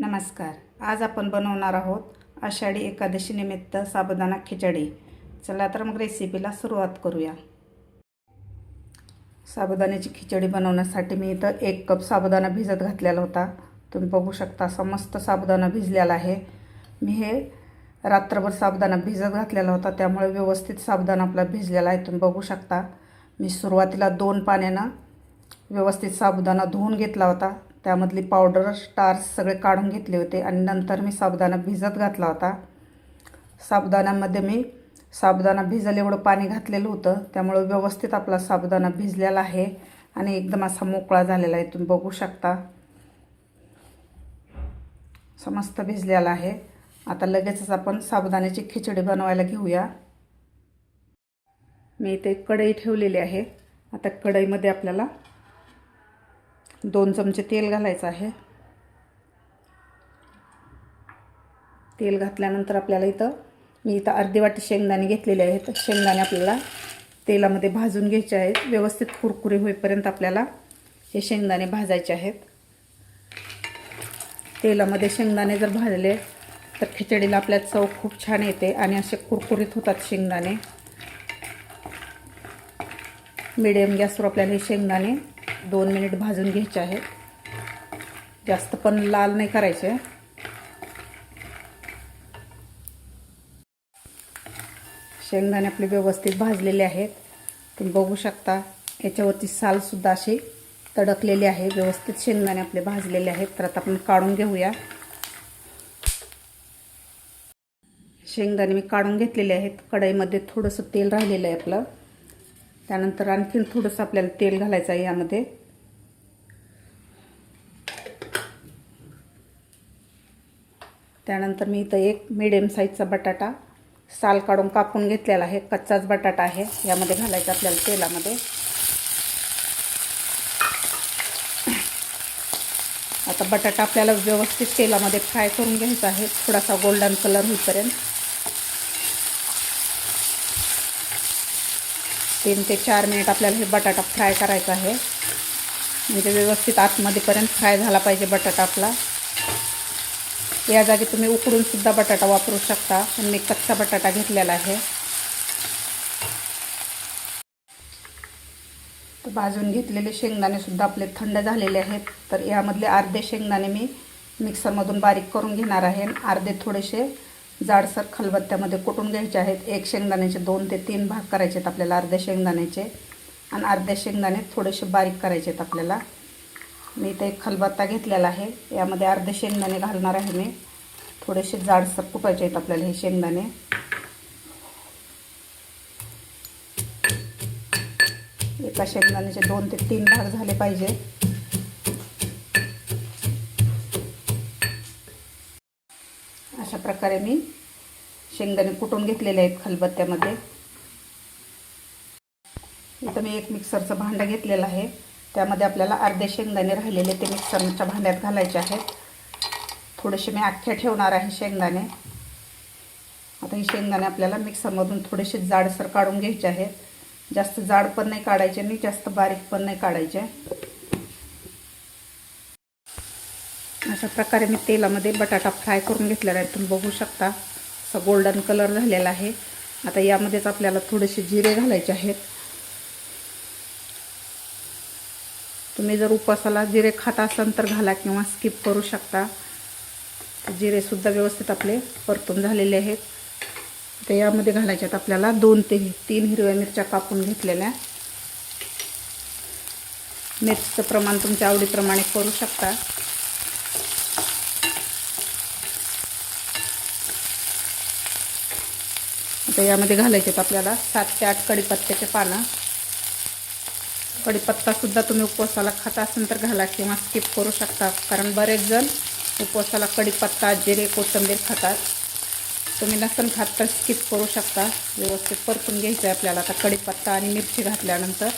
नमस्कार. आज आपण बनवणार आहोत आषाढी एकादशी निमित्त साबुदाणा खिचडी. चला तर मग रेसिपीला सुरुवात करूया. साबुदाण्याची खिचडी बनवण्यासाठी मी इथं 1 कप साबुदाणा भिजत घातलेला होता. तुम्ही बघू शकता असा मस्त साबुदाणा भिजलेला आहे. मी हे रात्रभर साबुदाणा भिजत घातलेला होता, त्यामुळे व्यवस्थित साबुदाणा आपला भिजलेला आहे. तुम्ही बघू शकता मी सुरुवातीला 2 पाण्यानं व्यवस्थित साबुदाणा धुवून घेतला होता. त्यामधली पावडर स्टार्च सगळे काढून घेतले होते आणि नंतर मी साबुदाणा भिजत घातला होता. साबुदाण्यामध्ये मी साबुदाणा भिजेल एवढं पाणी घातलेलं होतं, त्यामुळे व्यवस्थित आपला साबुदाणा भिजलेला आहे आणि एकदम असा मोकळा झालेला आहे. तुम्ही बघू शकता मस्त भिजलेला आहे. आता लगेचच आपण साबुदाण्याची खिचडी बनवायला घेऊया. मी इथे कढई ठेवलेली आहे. आता कढईमध्ये आपल्याला 2 चमचे तेल घालायचं आहे. तेल घातल्यानंतर आपल्याला मी इथं अर्धी वाटी शेंगदाणे घेतलेले आहेत. शेंगदाणे आपल्याला तेलामध्ये भाजून घ्यायचे आहेत. व्यवस्थित कुरकुरी होईपर्यंत आपल्याला हे शेंगदाणे भाजायचे आहेत. तेलामध्ये शेंगदाणे जर भाजले तर खिचडीला आपल्या चव खूप छान येते आणि असे कुरकुरीत होतात शेंगदाणे. मीडियम गॅसवर आपल्याला हे शेंगदाणे 2 मिनिट भाजून घ्यायचे आहेत. जास्त पण लाल नाही करायचे. शेंगदाणे आपले व्यवस्थित भाजलेले आहेत. तुम्ही बघू शकता याच्यावरती सालसुद्धा अशी तडकलेली आहे. व्यवस्थित शेंगदाणे आपले भाजलेले आहेत. तर आता आपण काढून घेऊया. शेंगदाणे मी काढून घेतलेले आहेत. कढईमध्ये थोडंसं तेल राहिलेलं आहे आपलं. त्यानंतर आणखीन थोडंसं आपल्याला तेल घालायचं आहे यामध्ये. त्यानंतर मी इथं एक मीडियम साईजचा बटाटा साल काढून कापून घेतलेला आहे. कच्चाच बटाटा आहे. यामध्ये घालायचा आपल्याला तेलामध्ये. आता बटाटा आपल्याला व्यवस्थित तेलामध्ये फ्राय करून घ्यायचा आहे, थोडासा गोल्डन कलर होईपर्यंत. 3 ते 4 मिनिट आपल्याला हे बटाटा फ्राय करायचा आहे. म्हणजे व्यवस्थित आतमध्येपर्यंत फ्राय झाला पाहिजे बटाटा आपला. या जागी तुम्ही उकडून सुद्धा बटाटा वापरू शकता, पण मी कच्चा बटाटा घेतलेला आहे. तर भाजून घेतलेले शेंगदाणे सुद्धा आपले थंड झालेले आहेत. तर यामधले अर्धे शेंगदाणे मी मिक्सरमधून बारीक करून घेणार आहे. अर्धे थोडेसे जाडसर खलबत्त्यामध्ये कुटून घ्यायचे आहेत. 1 शेंगदाण्याचे 2 ते 3 भाग करायचे आहेत आपल्याला अर्धे शेंगदाण्याचे, आणि अर्धे शेंगदाणे थोडेसे बारीक करायचे आहेत आपल्याला. मी इथे एक खलबत्ता घेतलेला आहे. यामध्ये अर्धे शेंगदाणे घालणार आहे मी. थोडेसे जाडसर कुटायचे आहेत आपल्याला हे शेंगदाणे. एका शेंगदाण्याचे 2 ते 3 भाग झाले पाहिजे. अशा प्रकारे मी शेंगदाणे कुटून घेतलेले आहेत खलबत्त्यामध्ये. इथं मी एक मिक्सरचं भांडं घेतलेलं आहे. त्यामध्ये आपल्याला अर्धे शेंगदाणे राहिलेले ते मिक्सरच्या भांड्यात घालायचे आहेत. थोडेसे मी अख्खे ठेवणार आहे शेंगदाणे. आता हे शेंगदाणे आपल्याला मिक्सरमधून थोडेसे जाडसर काढून घ्यायचे आहेत. जास्त जाड पण नाही काढायचे आणि जास्त बारीक पण नाही काढायचे. अशा प्रकारे मी तेलामध्ये बटाटा फ्राय करून घेतलेला आहे. तुम्ही बघू शकता असा गोल्डन कलर झालेला आहे. आता यामध्येच आपल्याला थोडेसे जिरे घालायचे आहेत. तुम्ही जर उपवासाला जिरे खाता असाल तर घाला किंवा स्किप करू शकता. जिरे सुद्धा व्यवस्थित आपले परतून झालेले आहेत. तर यामध्ये घालायचे आहेत आपल्याला 2 ते 3 हिरव्या मिरच्या कापून घेतलेल्या. मिरचीचं प्रमाण तुमच्या आवडीप्रमाणे करू शकता. आता यामध्ये घालायचे आहेत आपल्याला 7 ते 8 कढीपत्त्याचे पानं. कढीपत्तासुद्धा तुम्ही उपवासाला खाता असाल तर घाला किंवा स्किप करू शकता, कारण बरेच जण उपवासाला कढीपत्ता, जिरे, कोथिंबीर खातात. तुम्ही नसेल खात तर स्किप करू शकता. व्यवस्थित परतून घ्यायचं आहे आपल्याला. आता कढीपत्ता आणि मिरची घातल्यानंतर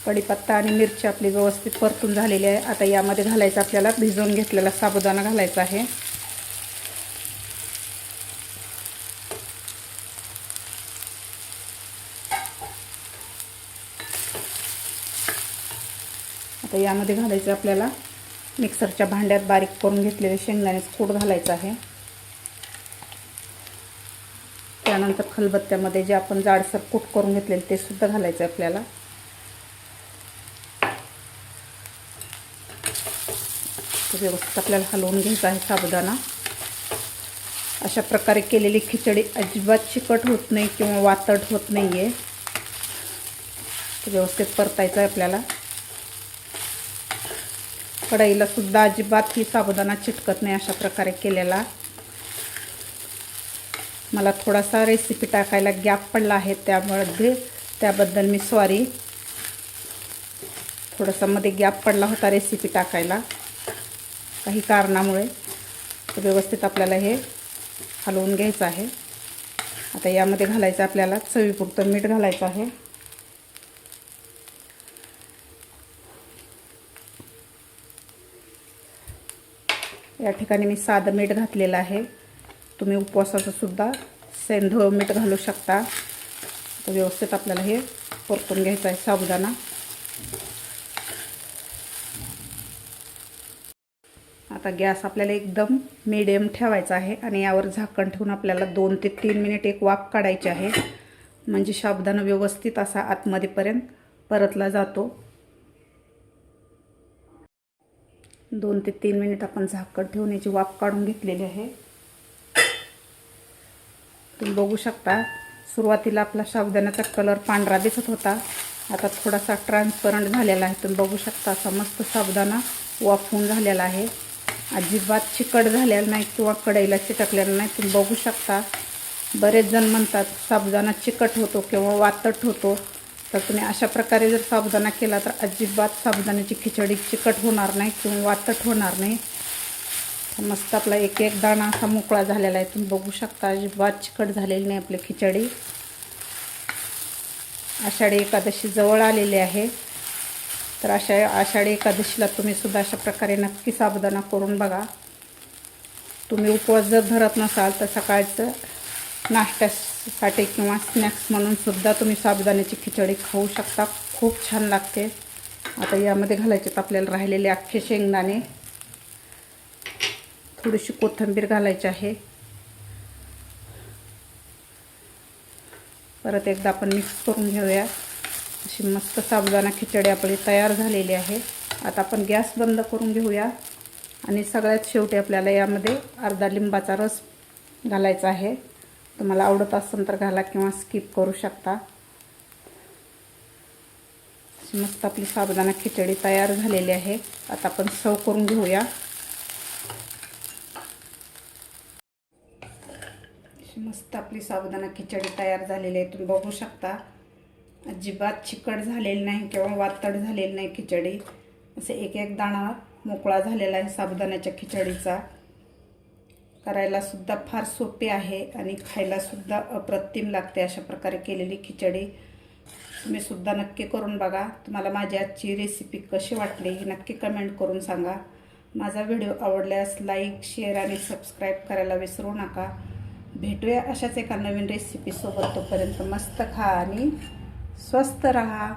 कढीपत्ता आणि मिरची आपली व्यवस्थित परतून झालेली आहे. आता यामध्ये घालायचं आपल्याला भिजवून घेतलेला साबुदाणा घालायचा आहे. आता यामध्ये घालायचं आपल्याला मिक्सरच्या भांड्यात बारीक करून घेतलेले शेंगदाण्याचं कूट घालायचं आहे. त्यानंतर खलबत्त्यामध्ये जे आपण जाडसर कूट करून घेतलेले ते सुद्धा घालायचं आहे आपल्याला. व्यवस्थित आपल्याला हलवून घ्यायचं आहे साबुदाणा. अशा प्रकारे केलेली खिचडी अजिबात चिकट होत नाही किंवा वातट होत नाही आहे. व्यवस्थित परतायचं आहे आपल्याला. कढईला सुद्धा अजिबात ही साबुदाणा चिटकत नाही अशा प्रकारे केलेला. मला थोडासा रेसिपी टाकायला गॅप पडला आहे, त्याबद्दल मी सॉरी. थोडासा मध्ये गॅप पडला होता रेसिपी टाकायला काही कारणामुळे. तर व्यवस्थित आपल्याला हे हलवून घ्यायचं आहे. आता यामध्ये घालायचं आपल्याला चवीपुरतं मीठ घालायचं आहे. या ठिकाणी मी साधं मीठ घातलेलं आहे. तुम्ही उपवासाचं सुद्धा सेंधव मीठ घालू शकता. तर व्यवस्थित आपल्याला हे परतून घ्यायचं आहे साबुदाणा. आता गॅस आपल्याला एकदम मीडियम ठेवायचा आहे आणि यावर झाकण ठेवून आपल्याला 2 ते 3 मिनिट एक वाफ काढायची आहे. म्हणजे साबुदाणा व्यवस्थित असा आतमध्येपर्यंत परतला जातो. 2 ते 3 मिनिट आपण झाकण ठेवून याची वाफ काढून घेतलेली आहे. तुम्ही बघू शकता सुरुवातीला आपला साबुदाण्याचा कलर पांढरा दिसत होता, आता थोडासा ट्रान्सपरंट झालेला आहे. तुम्ही बघू शकता असा मस्त साबुदाणा वाफवून झालेला आहे. अजिबात चिकट झालेला नाही किंवा कढईला चिटकलेला नाही. तुम्ही बघू शकता. बरेच जण म्हणतात साबुदाणा चिकट होतो किंवा वातट होतो, तर तुम्ही अशा प्रकारे जर साबुदाणा केला तर अजिबात साबुदाण्याची खिचडी चिकट होणार नाही किंवा वातट होणार नाही. मस्त आपला एक एक दाणा असा मोकळा झालेला आहे. तुम्ही बघू शकता अजिबात चिकट झालेली नाही आपली खिचडी. आषाढी एकादशी जवळ आलेली आहे, तर आषाढी एकादशीला तुम्ही सुद्धा अशा प्रकारे नक्की साबुदाणा करून बघा. तुम्ही उपवास जर धरत नसाल तर सकाळचं नाश्त्यासाठी किंवा स्नॅक्स म्हणून सुद्धा तुम्ही साबुदाण्याची खिचडी खाऊ शकता. खूप छान लागते. आता यामध्ये घालायचे आपल्याला राहिलेले अख्खे शेंगदाणे, थोडीशी कोथिंबीर घालायची आहे. परत एकदा आपण मिक्स करून घेऊया. अशी मस्त साबुदाणा खिचडी आपली तयार झालेली आहे. आता आपण गॅस बंद करून घेऊया आणि सगळ्यात शेवटी आपल्याला यामध्ये अर्धा लिंबाचा रस घालायचा आहे. तुम्हाला आवडत असेल तर घाला किंवा स्किप करू शकता. मस्त आपली साबुदाणा खिचडी तयार झालेली आहे. आता आपण सर्व करून घेऊया. मस्त आपली साबुदाणा खिचडी तयार झालेली आहे. तुम्ही बघू शकता अजिबात चिकट झालेली नाही किंवा वातड झालेली नाही खिचडी. असे एक एक दाणा मोकळा झालेला आहे साबुदाण्याच्या खिचडीचा. करायला सुद्धा फार सोपी आहे आणि खायला सुद्धा अप्रतिम लागते अशा प्रकारे केलेली खिचडी. तुम्ही सुद्धा नक्की करून बघा. तुम्हाला माझी आजची रेसिपी कशी वाटली हे नक्की कमेंट करून सांगा. माझा व्हिडिओ आवडल्यास लाईक, शेअर आणि सबस्क्राईब करायला विसरू नका. भेटूया अशाच एका नवीन रेसिपीसोबत. तोपर्यंत मस्त खा आणि स्वस्त रहा.